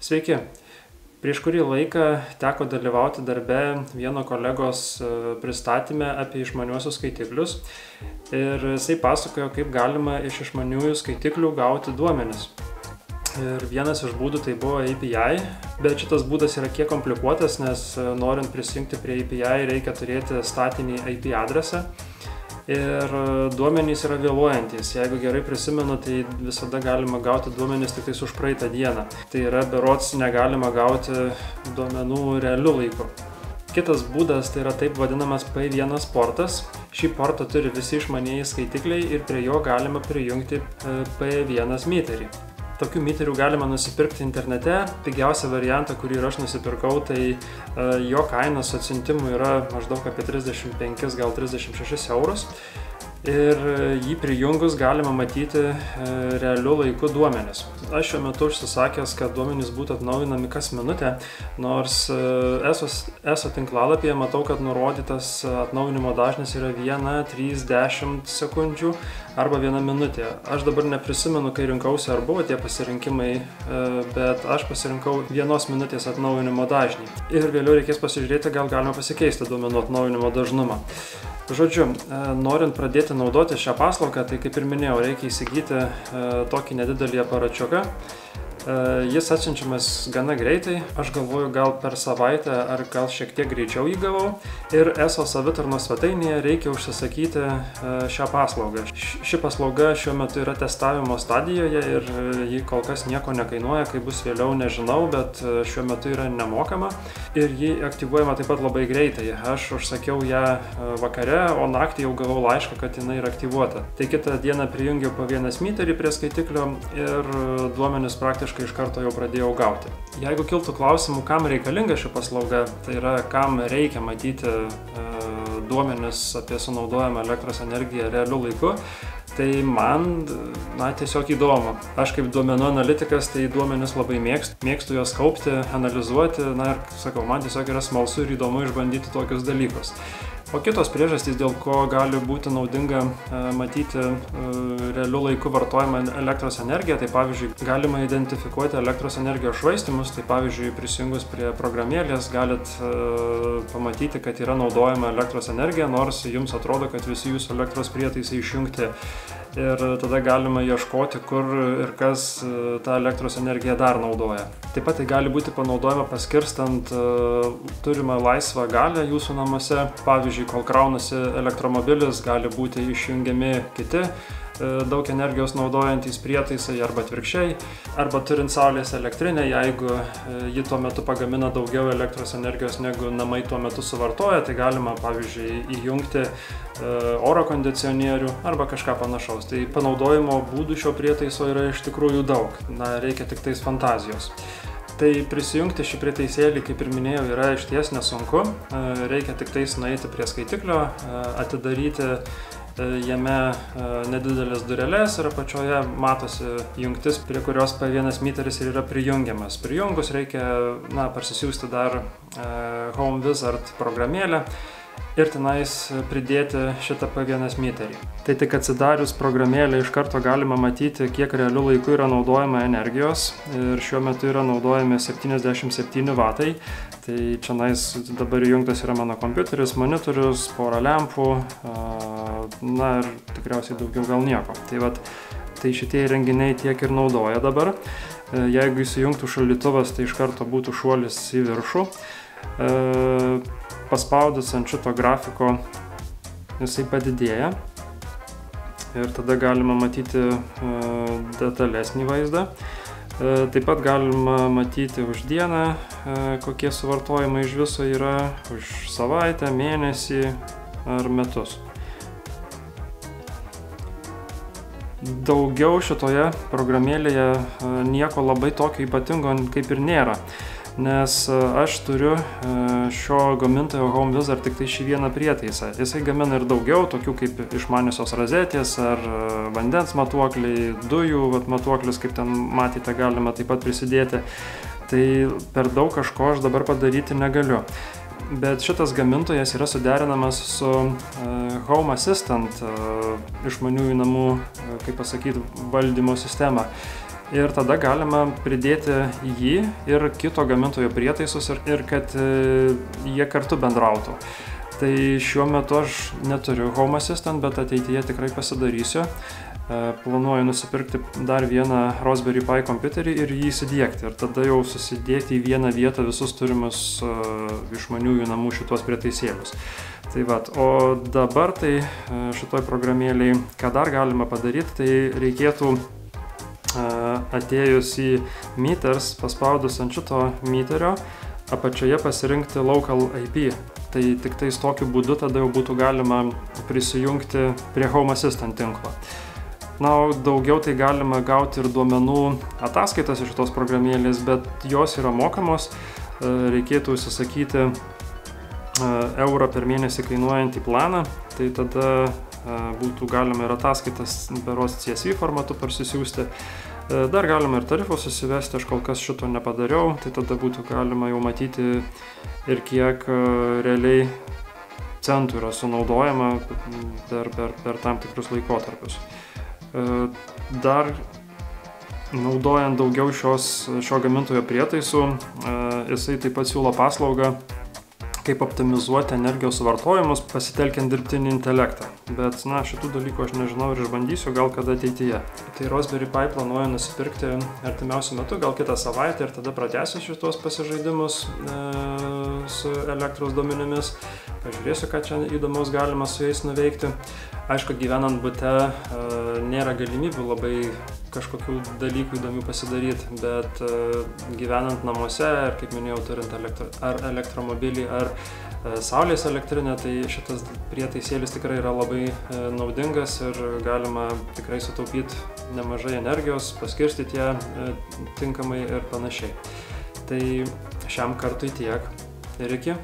Sveiki. Prieš kurį laiką teko dalyvauti darbe vieno kolegos pristatyme apie išmaniuosius skaitiklius ir jisai pasakojo, kaip galima iš išmaniųjų skaitiklių gauti duomenis. Ir vienas iš būdų tai buvo API, bet šitas būdas yra kiek komplikuotas, nes norint prisijungti prie API reikia turėti statinį IP adresą. Ir duomenys yra vėluojantys. Jeigu gerai prisimenu, tai visada galima gauti duomenys tik už praeitą dieną. Tai yra berods negalima gauti duomenų realiu laiku. Kitas būdas tai yra taip vadinamas P1 portas. Šį portą turi visi išmanieji skaitikliai ir prie jo galima prijungti P1 meterį. Tokių miterių galima nusipirkti internete. Pigiausią variantą, kurį aš nusipirkau, tai jo kainos atsiuntimų yra maždaug apie 35, gal 36 eurus. Ir jį prijungus galima matyti realiu laiku duomenis. Aš šiuo metu užsisakęs, kad duomenys būtų atnaujinami kas minutę, nors ESO tinklalapyje matau, kad nurodytas atnaujinimo dažnis yra 1-3-10 sekundžių arba 1 minutė. Aš dabar neprisimenu, kai rinkausi, ar buvo tie pasirinkimai, bet aš pasirinkau 1 minutės atnaujinimo dažnį. Ir vėliau reikės pasižiūrėti, gal galima pasikeisti duomenų atnaujinimo dažnumą. Žodžiu, norint pradėti naudoti šią paslaugą, tai kaip ir minėjau, reikia įsigyti tokį nedidelį aparačiuką. Jis atsiunčiamas gana greitai, aš galvoju gal per savaitę ar gal šiek tiek greičiau jį gavau. Ir ESO savitarnos svetainėje reikia užsisakyti šią paslaugą. Ši paslauga šiuo metu yra testavimo stadijoje ir ji kol kas nieko nekainuoja, kai bus vėliau nežinau, bet šiuo metu yra nemokama. Ir ji aktyvuojama taip pat labai greitai. Aš užsakiau ją vakare, o naktį jau gavau laišką, kad jinai yra aktyvuota. Tai kitą dieną prijungiau P1 meterį prie skaitiklio ir duomenis praktiškai iš karto jau pradėjau gauti. Jeigu kiltų klausimų, kam reikalinga ši paslauga, tai yra kam reikia matyti duomenis apie sunaudojamą elektros energiją realiu laiku, tai man tiesiog įdomu. Aš kaip duomenų analitikas, tai duomenis labai mėgstu juos kaupti, analizuoti, ir sakau, man tiesiog yra smalsu ir įdomu išbandyti tokius dalykus. O kitos priežastys, dėl ko gali būti naudinga matyti realiu laiku vartojamą elektros energiją, tai pavyzdžiui, galima identifikuoti elektros energijos švaistymus, tai pavyzdžiui, prisijungus prie programėlės galit pamatyti, kad yra naudojama elektros energija, nors jums atrodo, kad visi jūsų elektros prietaisai išjungti. Ir tada galima ieškoti, kur ir kas tą elektros energiją dar naudoja. Taip pat tai gali būti panaudojama paskirstant turimą laisvą galią jūsų namuose. Pavyzdžiui, kol kraunasi elektromobilis, gali būti išjungiami kiti daug energijos naudojantys prietaisai arba atvirkščiai. Arba turint saulės elektrinę, jeigu ji tuo metu pagamina daugiau elektros energijos negu namai tuo metu suvartoja, tai galima, pavyzdžiui, įjungti oro kondicionierių arba kažką panašaus. Tai panaudojimo būdų šio prietaiso yra iš tikrųjų daug. Reikia tik tais fantazijos. Tai prisijungti šį prietaisėlį, kaip ir minėjau, yra išties nesunku. Reikia tik tais nueiti prie skaitiklio, atidaryti jame nedidelės durelės ir apačioje matosi jungtis, prie kurios P1 meteris ir yra prijungiamas. Prijungus reikia parsisiųsti dar Home Wizard programėlę ir tenais pridėti šitą P1 meterį. Tai tik atsidarius programėlę iš karto galima matyti, kiek realiu laiku yra naudojama energijos. Ir šiuo metu yra naudojami 77 vatai. Tai čionais dabar įjungtas yra mano kompiuteris, monitorius, pora lempų, ir tikriausiai daugiau gal nieko. Tai šitie įrenginiai tiek ir naudoja dabar. Jeigu įsijungtų šaldytuvas, tai iš karto būtų šuolis į viršų. Paspaudus ant šito grafiko jisai padidėja ir tada galima matyti detalesnį vaizdą. Taip pat galima matyti už dieną, kokie suvartojimai iš viso yra, už savaitę, mėnesį ar metus. Daugiau šitoje programėlėje nieko labai tokio ypatingo kaip ir nėra. Nes aš turiu šio gamintojo Home Wizard tik tai šį vieną prietaisą. Jisai gamina ir daugiau, tokių kaip išmaniosios rozetės ar vandens matuokliai, dujų matuoklius, kaip ten matėte, galima taip pat prisidėti. Tai per daug kažko aš dabar padaryti negaliu. Bet šitas gamintojas yra suderinamas su Home Assistant, išmaniųjų namų, kaip pasakyti, valdymo sistema. ir tada galima pridėti jį ir kito gamintojo prietaisus ir kad jie kartu bendrautų. Tai šiuo metu aš neturiu Home Assistant, bet ateityje tikrai pasidarysiu. Planuoju nusipirkti dar vieną Raspberry Pi kompiuterį ir jį įsidiegti. Ir tada jau susidėti į vieną vietą visus turimus išmaniųjų namų šitos prietaisėlius. Tai vat, o dabar tai šitoj programėlėj, ką dar galima padaryti, tai reikėtų atėjus į Meters, paspaudus ant šito meterio, apačioje pasirinkti Local IP. Tai tik tais tokiu būdu tada jau būtų galima prisijungti prie Home Assistant tinklo. Na, o daugiau tai galima gauti ir duomenų ataskaitas iš šitos programėlės, bet jos yra mokamos. Reikėtų užsisakyti eurą per mėnesį kainuojantį planą, tai tada būtų galima ir ataskaitas berods CSV formatu parsisiųsti. Dar galima ir tarifus susivesti, aš kol kas šito nepadariau, tai tada būtų galima jau matyti ir kiek realiai centų yra sunaudojama per tam tikrus laikotarpius. Dar naudojant daugiau šio gamintojo prietaisų, jisai taip pat siūlo paslaugą, kaip optimizuoti energijos suvartojimus pasitelkiant dirbtinį intelektą. Bet, na, šitų dalykų aš nežinau ir išbandysiu gal kada ateityje. Tai Raspberry Pi planuoju nusipirkti artimiausiu metu, gal kitą savaitę, ir tada pratęsiu šitos pasižaidimus su elektros duomenimis. Pažiūrėsiu, ką čia įdomaus galima su jais nuveikti. Aišku, gyvenant bute nėra galimybių labai kažkokių dalykų įdomių pasidaryti, bet gyvenant namuose, ir kaip minėjau, turint ar elektromobilį, ar saulės elektrinę, tai šitas prietaisėlis tikrai yra labai naudingas ir galima tikrai sutaupyti nemažai energijos, paskirstyti ją tinkamai ir panašiai. Tai šiam kartui tiek ir iki.